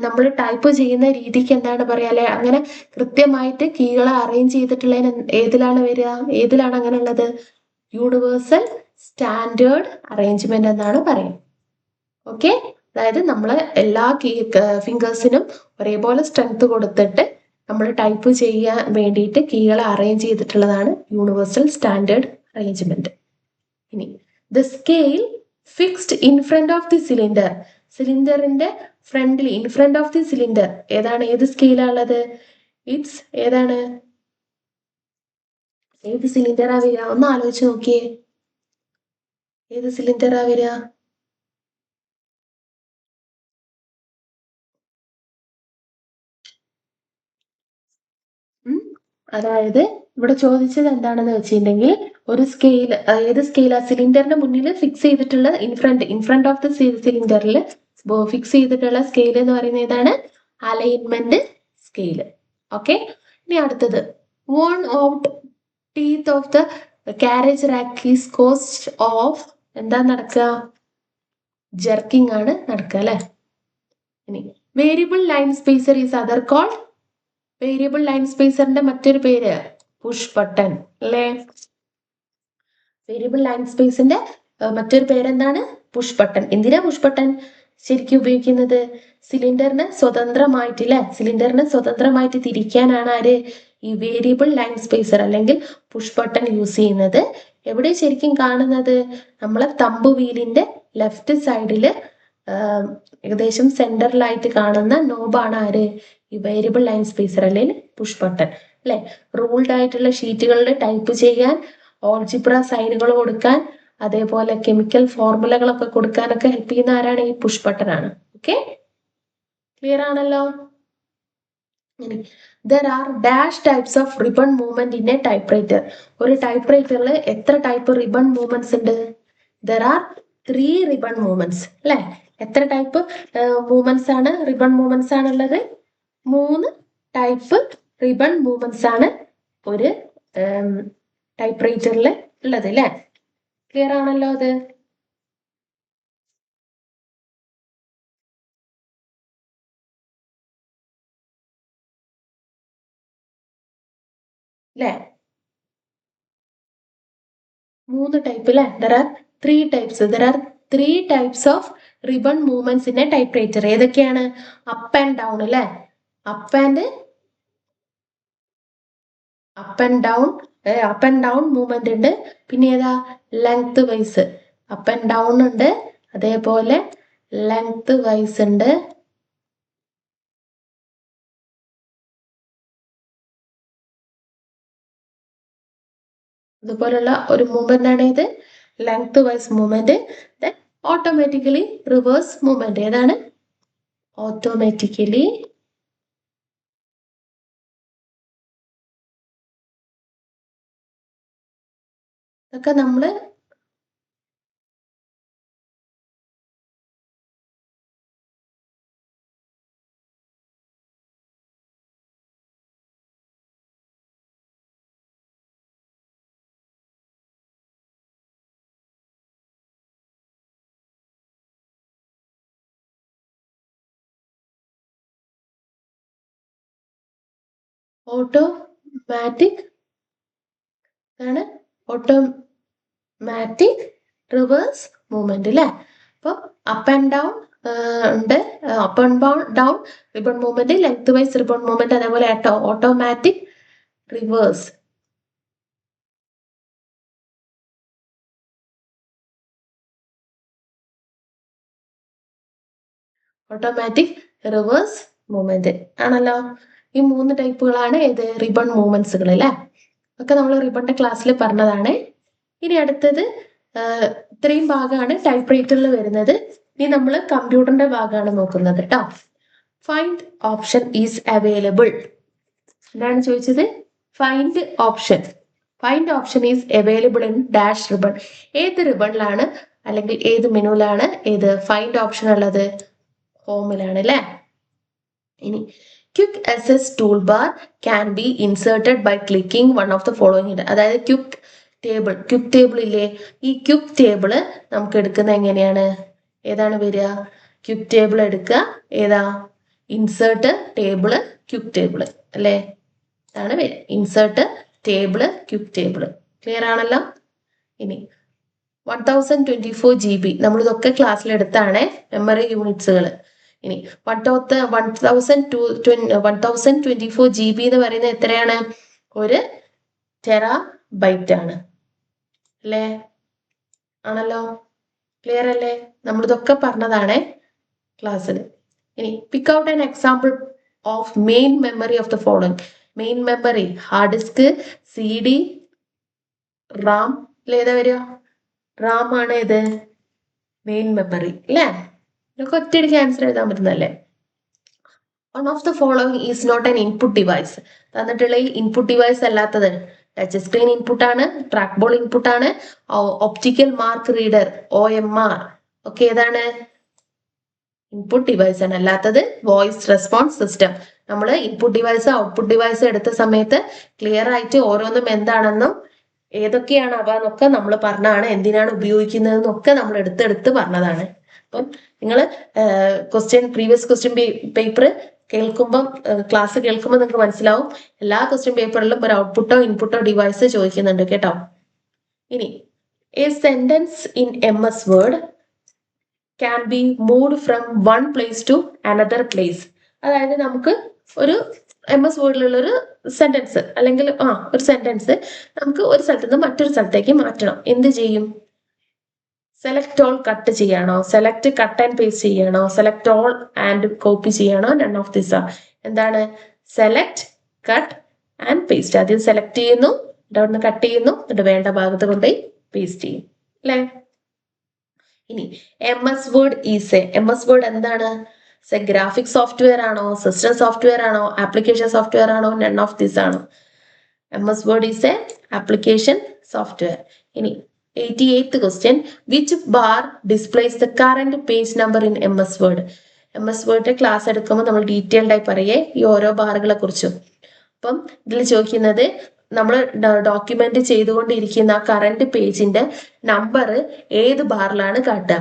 നമ്മൾ ടൈപ്പ് ചെയ്യുന്ന രീതിക്ക് എന്താണ് പറയാ അല്ലെ. അങ്ങനെ കൃത്യമായിട്ട് കീകളെ അറേഞ്ച് ചെയ്തിട്ടുള്ളതിന് ഏതിലാണ് വരിക? ഏതിലാണ് അങ്ങനെ ഉള്ളത്? യൂണിവേഴ്സൽ സ്റ്റാൻഡേർഡ് അറേഞ്ച്മെന്റ് എന്നാണ് പറയുന്നത്. ഓക്കെ, അതായത് നമ്മൾ എല്ലാ ഫിംഗേഴ്സിനും ഒരേപോലെ സ്ട്രെങ്ത് കൊടുത്തിട്ട് നമ്മൾ ടൈപ്പ് ചെയ്യാൻ വേണ്ടിയിട്ട് കീകളെ അറേഞ്ച് ചെയ്തിട്ടുള്ളതാണ് യൂണിവേഴ്സൽ സ്റ്റാൻഡേർഡ് അറേഞ്ച്മെന്റ്. ഇനി the scale fixed in front of the cylinder. സിലിണ്ടറിന്റെ ഫ്രണ്ടിൽ in front of the cylinder ഏതാണ്? ഏത് സ്കെയിലാണുള്ളത്? ഇറ്റ്സ് ഏതാണ്? ഏത് സിലിണ്ടറാ വരിക? ഒന്ന് ആലോചിച്ച് നോക്കിയേ. ഏത് സിലിണ്ടറാ വരിക? അതായത് ഇവിടെ ചോദിച്ചത് എന്താണെന്ന് വെച്ചിട്ടുണ്ടെങ്കിൽ ഒരു സ്കെയിൽ, ഏത് സ്കെയിലാ സിലിണ്ടറിന്റെ മുന്നിൽ ഫിക്സ് ചെയ്തിട്ടുള്ള ഇൻഫ്രണ്ട് ഓഫ് ദ സിലിണ്ടറിൽ ഫിക്സ് ചെയ്തിട്ടുള്ള സ്കെയിൽ എന്ന് പറയുന്നത് ഏതാണ്? Alignment scale. ഓക്കെ, ഇനി അടുത്തത് worn out teeth of the carriage rack is cast off, എന്താ നടക്കുക? ജെർക്കിംഗ് ആണ് നടക്കുക അല്ലെ. ഇനി variable line spacer is other called, variable line സ്പേസറിന്റെ മറ്റൊരു പേര് പുഷ് ബട്ടൺ അല്ലേ. വേരിയബിൾ ലൈൻ സ്പേസിന്റെ മറ്റൊരു പേരെന്താണ്? Push button. എന്തിനാ പുഷ് ബട്ടൺ ശരിക്കും ഉപയോഗിക്കുന്നത്? സിലിണ്ടറിന് സ്വതന്ത്രമായിട്ട് അല്ലെ, സിലിണ്ടറിന് സ്വതന്ത്രമായിട്ട് തിരിക്കാനാണ് ആര് ഈ വേരിയബിൾ ലൈൻ സ്പേസർ അല്ലെങ്കിൽ പുഷ് ബട്ടൺ യൂസ് ചെയ്യുന്നത്. എവിടെ ശരിക്കും കാണുന്നത്? നമ്മളെ തമ്പ് വീലിന്റെ ലെഫ്റ്റ് സൈഡില് ഏകദേശം സെന്ററിലായിട്ട് കാണുന്ന നോബാണ് ആര്? ഈ വേരിയബിൾ ലൈൻ സ്പേസർ അല്ലെങ്കിൽ പുഷ് ബട്ടൺ അല്ലെ. റൂൾഡ് ആയിട്ടുള്ള ഷീറ്റുകളിൽ ടൈപ്പ് ചെയ്യാൻ, ഓൾജിബ്ര സൈനുകൾ കൊടുക്കാൻ, അതേപോലെ കെമിക്കൽ ഫോർമുലകളൊക്കെ കൊടുക്കാനൊക്കെ ഹെൽപ്പ് ചെയ്യുന്ന ആരാണ്? ഈ പുഷ് ബട്ടൺ ആണ്. ഓക്കെ, ക്ലിയർ ആണല്ലോ. There are dash types of ribbon movement in a type writer. ഒരു ടൈപ്പ് റൈറ്ററിൽ എത്ര ടൈപ്പ് റിബൺ മൂവ്മെന്റ്സ് ഉണ്ട്? ദർ ആർ 3 റിബൺ മൂവ്മെന്റ്സ് അല്ലെ. എത്ര ടൈപ്പ് മൂവ്മെന്റ്സ് ആണ്, റിബൺ മൂവ്മെന്റ്സ് ആണുള്ളത്? 3 ടൈപ്പ് റിബൺ മൂവ്മെന്റ്സ് ആണ് ഒരു ടൈപ്പ് റൈറ്ററിൽ ഉള്ളത് അല്ലെ. ക്ലിയർ ആണല്ലോ അത്. അല്ലെ, 3 ടൈപ്പ് അല്ലെ. There are 3 types. There are 3 types of ribbon movements in a type writer. ഏതൊക്കെയാണ്? അപ്പ് ആൻഡ് ഡൗൺ അല്ലെ. അപ്പ് ആൻഡ് ഡൗൺ മൂവ്മെന്റ് ഉണ്ട്. പിന്നെ ഏതാ? Length vice up and down ഉണ്ട്, അതേപോലെ ലെങ്ത് വൈസ് ഉണ്ട്. അതുപോലുള്ള ഒരു മൂവ്മെന്റ് ആണ് ഇത് lengthwise movement. Automatically reverse movement. ഏതാണ്? ഓട്ടോമാറ്റിക്കലി ഒക്കെ നമ്മള് ഓട്ടോമാറ്റിക് ആണ്, ഓട്ടോമാറ്റിക് റിവേഴ്സ് മൂവ്മെന്റ് അല്ലെ. അപ്പൊ അപ്പ് ആൻഡ് ഡൗൺ ഉണ്ട്, up and down ribbon movement, lengthwise ribbon movement, അതേപോലെ automatic reverse. Automatic reverse movement ആണല്ലോ. ഈ 3 ടൈപ്പുകളാണ് ഏത്? റിബൺ മൂവ്മെന്റ്സുകൾ അല്ലെ. ഒക്കെ നമ്മൾ റിബണിന്റെ ക്ലാസ്സിൽ പറഞ്ഞതാണ്. ഇനി അടുത്തത് ഇത്രയും ഭാഗമാണ് ടൈപ്പ് റൈറ്ററിൽ വരുന്നത്. ഇനി നമ്മൾ കമ്പ്യൂട്ടറിന്റെ ഭാഗമാണ് നോക്കുന്നത് കേട്ടോ. Find option is available. എന്താണ് ചോദിച്ചത്? Find option. Find option is available in dash ribbon. ഏത് റിബണിലാണ് അല്ലെങ്കിൽ ഏത് മെനുവിലാണ് ഏത് ഫൈൻഡ് ഓപ്ഷൻ ഉള്ളത്? ഹോമിലാണ് അല്ലെ. ഇനി quick access toolbar can be inserted by clicking one of the following. അതായത് ക്വിക്ക് ടേബിൾ ഇല്ലേ, ഈ ക്വിക്ക് ടേബിള് നമുക്ക് എടുക്കുന്ന എങ്ങനെയാണ്? ഏതാണ് വരിക? ക്വിക്ക് ടേബിൾ എടുക്കുക, ഏതാ? ഇൻസേർട്ട് ടേബിള് ക്വിക്ക് ടേബിള് അല്ലേ. ഇതാണ് വരിക, insert table quick table. Clear ആണല്ലോ. ഇനി 1024 GB നമ്മൾ ഇതൊക്കെ ക്ലാസ്സിൽ എടുത്താണ് മെമ്മറി യൂണിറ്റ്സുകൾ. ഇനി 1024 GB എന്ന് പറയുന്നത് എത്രയാണ്? 1 ടെറാബൈറ്റ് ആണ് അല്ലേ. ആണല്ലോ, ക്ലിയർ അല്ലേ. നമ്മളിതൊക്കെ പറഞ്ഞതാണ് ക്ലാസ്സിൽ. ഇനി pick out an example of main memory of the following. Main memory hard disk, CD, RAM ഏതാ വരിക? റാം ആണ് ഇത് മെയിൻ മെമ്മറി അല്ലേ? ഇതൊക്കെ ഒറ്റയടിക്ക് ആൻസർ എഴുതാൻ പറ്റുന്നല്ലേ. One of the following is not an input device. തന്നിട്ടുള്ള ഇൻപുട്ട് ഡിവൈസ് അല്ലാത്തത് ടച്ച് സ്ക്രീൻ ഇൻപുട്ട് ആണ്, ട്രാക്ക് ബോൾ ഇൻപുട്ട് ആണ്, ഒപ്റ്റിക്കൽ മാർക്ക് റീഡർ OMR ഒക്കെ ഏതാണ്? ഇൻപുട്ട് ഡിവൈസ് ആണ്. അല്ലാത്തത് വോയിസ് റെസ്പോൺസ് സിസ്റ്റം. നമ്മൾ ഇൻപുട്ട് ഡിവൈസ് ഔട്ട്പുട്ട് ഡിവൈസ് എടുത്ത സമയത്ത് ക്ലിയർ ആയിട്ട് ഓരോന്നും എന്താണെന്നും ഏതൊക്കെയാണ് അവ എന്നൊക്കെ നമ്മൾ പറഞ്ഞാണ്, എന്തിനാണ് ഉപയോഗിക്കുന്നതെന്നൊക്കെ നമ്മൾ എടുത്തെടുത്ത് പറഞ്ഞതാണ്. അപ്പം നിങ്ങൾ പ്രീവിയസ് ക്വസ്റ്റ്യൻ പേപ്പർ കേൾക്കുമ്പം ക്ലാസ് കേൾക്കുമ്പോൾ നിങ്ങൾക്ക് മനസ്സിലാവും എല്ലാ ക്വസ്റ്റ്യൻ പേപ്പറിലും ഒരു ഔട്ട്പുട്ടോ ഇൻപുട്ടോ ഡിവൈസ് ചോദിക്കുന്നുണ്ട് കേട്ടോ. ഇനി a sentence in MS Word can be moved from one place to another place. അതായത് നമുക്ക് ഒരു MS വേർഡിലുള്ള ഒരു സെന്റൻസ് അല്ലെങ്കിൽ ഒരു സെന്റൻസ് നമുക്ക് ഒരു സ്ഥലത്ത് നിന്ന് മറ്റൊരു സ്ഥലത്തേക്ക് മാറ്റണം. എന്ത് ചെയ്യും? സെലക്ട് ഓൾ കട്ട് ചെയ്യണോ, സെലക്ട് കട്ട് ആൻഡ് പേസ്റ്റ് ചെയ്യണോ, സെലക്ട് ഓൾ ആൻഡ് കോപ്പി ചെയ്യണോ, നൺ ഓഫ് ദിസ് ആർ. എന്താണ്? Select, cut and paste. ആദ്യം സെലക്ട് ചെയ്യുന്നു, അവിടെ കട്ട് ചെയ്യുന്നു, എന്നിട്ട് വേണ്ട ഭാഗത്ത് കൊണ്ടുപോയി പേസ്റ്റ് ചെയ്യും അല്ലേ? ഇനി MS word is MS word എന്താണ്? ഗ്രാഫിക് സോഫ്റ്റ്വെയർ ആണോ, സിസ്റ്റം സോഫ്റ്റ്വെയർ ആണോ, ആപ്ലിക്കേഷൻ സോഫ്റ്റ്വെയർ ആണോ, നൺ ഓഫ് ദിസ് ആണോ? MS word is application software. ഇനി 88th question, which bar displays the current page number in MS Word? MS Word class എടുക്കുമ്പോൾ നമ്മൾ detailed ആയി പറയേ ഈ ഓരോ ബാറുകളെ കുറിച്ചും. അപ്പം ഇതിൽ ചോദിക്കുന്നത് നമ്മൾ ഡോക്യുമെന്റ് ചെയ്തുകൊണ്ടിരിക്കുന്ന ആ കറന്റ് പേജിന്റെ നമ്പർ ഏത് ബാറിലാണ് കാട്ടുക?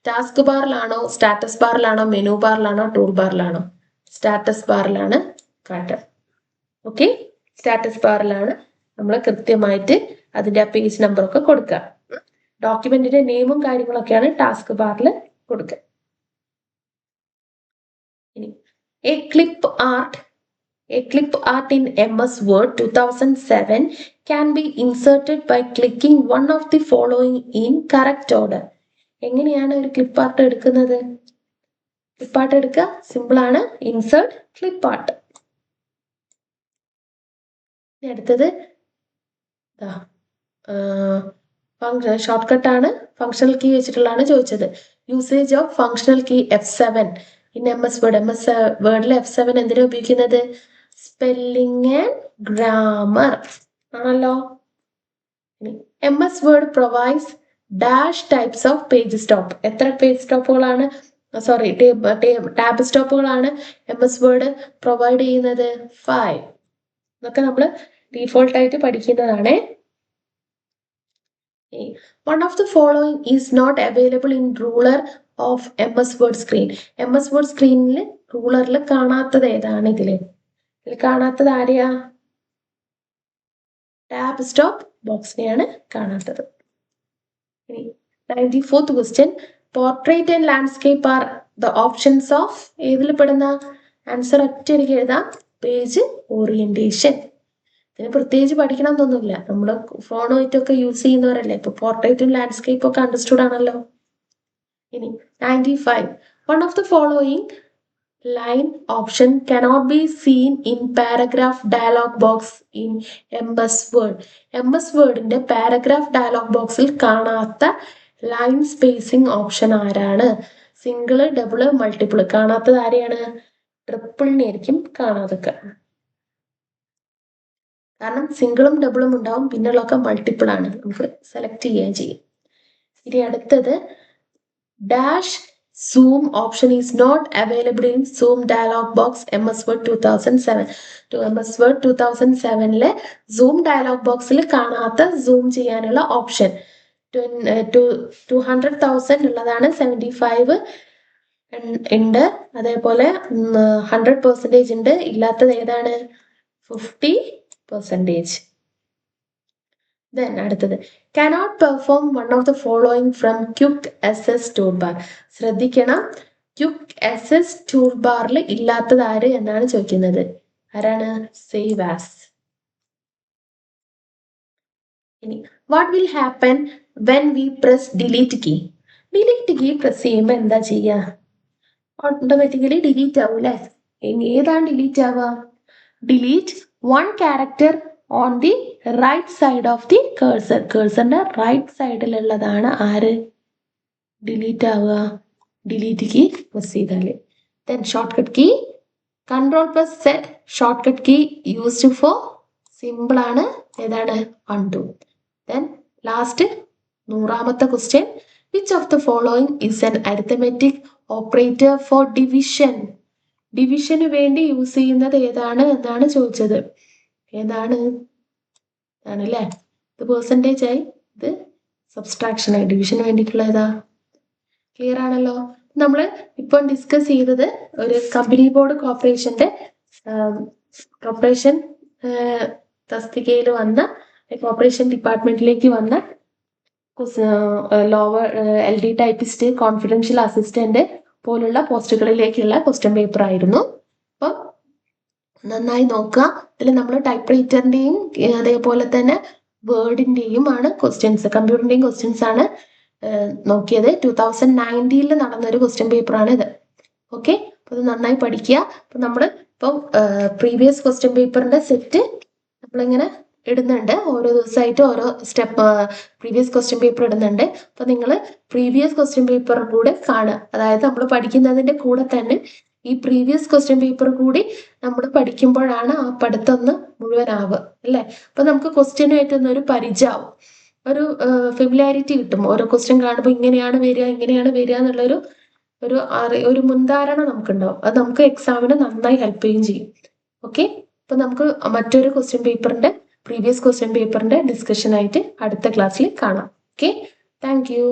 ടാസ്ക് ബാറിലാണോ, സ്റ്റാറ്റസ് ബാറിലാണോ, മെനു ബാറിലാണോ, ടൂൾ ബാറിലാണോ? സ്റ്റാറ്റസ് ബാറിലാണ് കാട്ടുക. ഓക്കെ, സ്റ്റാറ്റസ് ബാറിലാണ് നമ്മൾ കൃത്യമായിട്ട് അതിന്റെ ആ പേജ് നമ്പർ ഒക്കെ കൊടുക്കുക. ഡോക്യുമെന്റിന്റെ നെയിമും കാര്യങ്ങളൊക്കെയാണ് ടാസ്ക് ബാറിൽ കൊടുക്കുക. ഇനി A clip art in MS Word 2007 can be inserted by clicking one of the following in correct order. എങ്ങനെയാണ് ഒരു ക്ലിപ്പ് ആർട്ട് എടുക്കുന്നത്? ക്ലിപ്പ് ആർട്ട് എടുക്കുക സിമ്പിൾ ആണ്. Insert clip art. അടുത്തത് ഷോർട്ട് കട്ട് ആണ്, ഫങ്ഷണൽ കീ വെച്ചിട്ടുള്ളതാണ് ചോദിച്ചത്. Usage of functional key F7 in MS Word. MS വേർഡിൽ F7 എന്തിനാ ഉപയോഗിക്കുന്നത്? സ്പെല്ലിംഗ് ആൻഡ് ഗ്രാമർ ആണല്ലോ. MS Word provides dash types of page stop. എത്ര പേജ് സ്റ്റോപ്പുകളാണ്, സോറി ടാബ് സ്റ്റോപ്പുകളാണ് MS Word പ്രൊവൈഡ് ചെയ്യുന്നത്? 5. ഇതൊക്കെ നമ്മൾ ഡീഫോൾട്ട് ആയിട്ട് പഠിക്കുന്നതാണ്. One of the following is not available in ruler of MS Word screen. MS Word സ്ക്രീനിൽ റൂളറിൽ കാണാത്തത് ഏതാണ്? ഇതിൽ കാണാത്തത് ആരെയാ? ടാബ് സ്റ്റോപ്പ് ബോക്സിനെയാണ് കാണാത്തത്. 94th question, portrait and landscape are the options of ഏതിൽ പെടുന്ന? ആൻസർ ഒറ്റയടിക്ക് എഴുതാം, പേജ് ഓറിയന്റേഷൻ. ഇതിന് പ്രത്യേകിച്ച് പഠിക്കണം എന്നൊന്നുമില്ല, നമ്മൾ ഫോണുമായിട്ടൊക്കെ യൂസ് ചെയ്യുന്നവരല്ലേ. ഇപ്പൊ പോർട്രേറ്റും ലാൻഡ്സ്കേപ്പും ഒക്കെ അണ്ടർസ്റ്റുഡ് ആണല്ലോ. ഇനി 95, one of the following line option cannot be seen in paragraph dialog box in MS Word. MS Wordന്റെ പാരഗ്രാഫ് ഡയലോഗ് ബോക്സിൽ കാണാത്ത ലൈൻ സ്പേസിംഗ് ഓപ്ഷൻ ആരാണ്? Single, double, multiple. കാണാത്തത് ആരെയാണ്? ട്രിപ്പിളിനെ ആയിരിക്കും കാണാതൊക്കെ. കാരണം സിംഗിളും ഡബിളും ഉണ്ടാവും, പിന്നുള്ളതൊക്കെ മൾട്ടിപ്പിൾ ആണ്, നമുക്ക് സെലക്ട് ചെയ്യുകയും ചെയ്യും. ഇനി അടുത്തത് dash zoom option is not available in zoom dialog box MS Word 2007. MS Word 2007 zoom dialog ബോക്സിൽ കാണാത്ത സൂം ചെയ്യാനുള്ള ഓപ്ഷൻ 200,000 ഉള്ളതാണ്, 75 ഉണ്ട്, അതേപോലെ 100% ഉണ്ട്. ഇല്ലാത്തത് ഏതാണ്? 50%. Then അടുത്തത് cannot perform one of the following from Quick Access Toolbar. ശ്രദ്ധിക്കണം, Quick Access Toolbarൽ ഇല്ലാത്തത് ആര് എന്നാണ് ചോദിക്കുന്നത്. ആരാണ്? Save as. ഇനി what will happen when we press delete key? delete key press ചെയ്യുമ്പോൾ എന്താ ചെയ്യുക? ഓട്ടോമാറ്റിക്കലി ഡിലീറ്റ് ആവൂല്ലേ? ഏതാണ് ഡിലീറ്റ് ആവുക? delete one character on the right side of the cursor. കേഴ്സറിന്റെ റൈറ്റ് സൈഡിലുള്ളതാണ് ആര് ഡിലീറ്റ് ആവുക? ഡിലീറ്റ് കീ പ്രസ് ചെയ്താൽ. Then shortcut key Ctrl+Z shortcut key used for simple ആണ്. ഏതാണ്? അൺഡു. ദെൻ ലാസ്റ്റ് 100ാമത്തെ question, which of the following is an arithmetic operator for division? ഡിവിഷന് വേണ്ടി യൂസ് ചെയ്യുന്നത് ഏതാണ് എന്നാണ് ചോദിച്ചത്. ഏതാണ്? ആണല്ലേ, ഇത് പെർസെൻറ്റേജ് ആയി, ഇത് സബ്സ്ട്രാക്ഷൻ ആയി. ഡിവിഷന് വേണ്ടിയിട്ടുള്ള ഏതാ? ക്ലിയർ ആണല്ലോ. നമ്മൾ ഇപ്പം ഡിസ്കസ് ചെയ്തത് ഒരു കമ്പനി ബോർഡ് കോർപ്പറേഷൻ തസ്തികയിൽ വന്ന കോർപ്പറേഷൻ ഡിപ്പാർട്ട്മെന്റിലേക്ക് വന്ന lower LD typist, confidential assistant പോലുള്ള പോസ്റ്റുകളിലേക്കുള്ള ക്വസ്റ്റ്യൻ പേപ്പർ ആയിരുന്നു. അപ്പം നന്നായി നോക്കുക. ഇതിൽ നമ്മൾ ടൈപ്പ് റൈറ്ററിന്റെയും അതേപോലെ തന്നെ വേർഡിന്റെയും ആണ് ക്വസ്റ്റ്യൻസ്, കമ്പ്യൂട്ടറിന്റെയും ക്വസ്റ്റ്യൻസ് ആണ് നോക്കിയത്. 2019 നടന്നൊരു ക്വസ്റ്റ്യൻ പേപ്പർ ആണ് ഇത്. ഓക്കെ, അപ്പോൾ ഇത് നന്നായി പഠിക്കുക. അപ്പം നമ്മൾ ഇപ്പം പ്രീവിയസ് ക്വസ്റ്റ്യൻ പേപ്പറിന്റെ സെറ്റ് നമ്മളിങ്ങനെ ഇടുന്നുണ്ട്. ഓരോ ദിവസമായിട്ട് ഓരോ സ്റ്റെപ്പ് പ്രീവിയസ് ക്വസ്റ്റ്യൻ പേപ്പർ ഇടുന്നുണ്ട്. അപ്പം നിങ്ങൾ പ്രീവിയസ് ക്വസ്റ്റ്യൻ പേപ്പർ കൂടെ കാണുക. അതായത് നമ്മൾ പഠിക്കുന്നതിന്റെ കൂടെ തന്നെ ഈ പ്രീവിയസ് ക്വസ്റ്റ്യൻ പേപ്പർ കൂടി നമ്മൾ പഠിക്കുമ്പോഴാണ് ആ പഠിത്തം ഒന്ന് മുഴുവനാവുക അല്ലേ. അപ്പം നമുക്ക് ക്വസ്റ്റ്യനുമായിട്ടൊന്നൊരു പരിചയമാവും, ഒരു ഫെമിലാരിറ്റി കിട്ടും. ഓരോ ക്വസ്റ്റ്യൻ കാണുമ്പോൾ ഇങ്ങനെയാണ് വരിക എന്നുള്ളൊരു ഒരു മുൻധാരണ നമുക്കുണ്ടാവും. അത് നമുക്ക് എക്സാമിന് നന്നായി ഹെൽപ്പ് ചെയ്യുകയും ചെയ്യും. ഓക്കെ, അപ്പൊ നമുക്ക് മറ്റൊരു പ്രീവിയസ് ക്വസ്റ്റ്യൻ പേപ്പറിന്റെ ഡിസ്കഷൻ ആയിട്ട് അടുത്ത ക്ലാസ്സിൽ കാണാം. Okay, thank you.